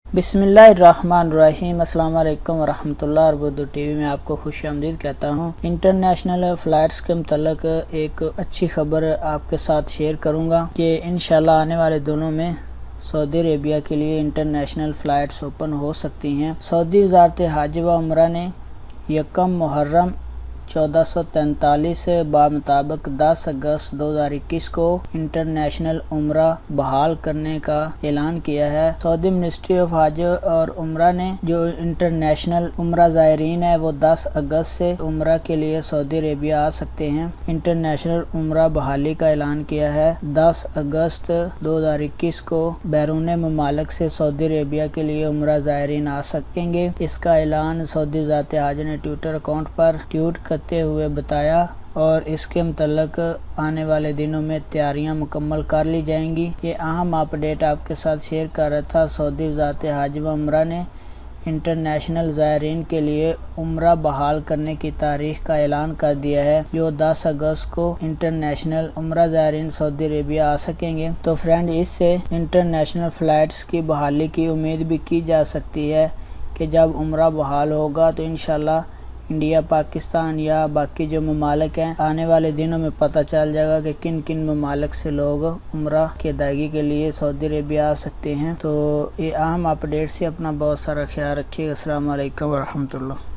बिस्मिल्लाहिर्रहमानिर्रहीम। अस्सलाम वालेकुम वरहमतुल्लाह। उर्दू टीवी में आपको खुशामदीद कहता हूँ। इंटरनेशनल फ़्लाइट्स के मुतल्लिक एक अच्छी खबर आपके साथ शेयर करूँगा कि इंशाल्लाह आने वाले दिनों में सऊदी अरेबिया के लिए इंटरनेशनल फ़्लाइट्स ओपन हो सकती हैं। सऊदी वज़ारत हज व उम्रा ने यकम मुहर्रम 1443 बामुताबिक 10 अगस्त 2021 को इंटरनेशनल उम्रा बहाल करने का ऐलान किया है। सऊदी मिनिस्ट्री ऑफ हज और उम्रा ने जो इंटरनेशनल उम्रा ज़ायरीन है वो 10 अगस्त से उम्रा के लिए सऊदी अरेबिया आ सकते हैं। इंटरनेशनल उम्रा बहाली का ऐलान किया है। 10 अगस्त 2021 को बैरून ममालिक से सऊदी अरेबिया के लिए उम्रा ज़ायरीन आ सकेंगे। इसका ऐलान सऊदी वज़ारत हज ने ट्विटर अकाउंट पर ट्वीट करते हुए बताया और इसके मुतल्लिक आने वाले दिनों में तैयारियां मुकम्मल कर ली जाएंगी। ये अहम अपडेट आपके साथ शेयर कर रहा था। सऊदी वज़ारत हज व उम्रा ने इंटरनेशनल ज़ायरीन के लिए उम्रा बहाल करने की तारीख का ऐलान कर दिया है, जो 10 अगस्त को इंटरनेशनल उम्रा ज़ायरीन सऊदी अरेबिया आ सकेंगे। तो फ्रेंड, इससे इंटरनेशनल फ़्लाइट्स की बहाली की उम्मीद भी की जा सकती है कि जब उम्रा बहाल होगा तो इंशाल्लाह इंडिया, पाकिस्तान या बाकी जो ममालिक हैं, आने वाले दिनों में पता चल जाएगा कि किन किन ममालिक से लोग उम्रा की अदायगी के लिए सऊदी अरेबिया आ सकते हैं। तो ये अहम अपडेट से अपना बहुत सारा ख्याल रखिएगा। अस्सलाम वालेकुम वरहमतुल्लाह।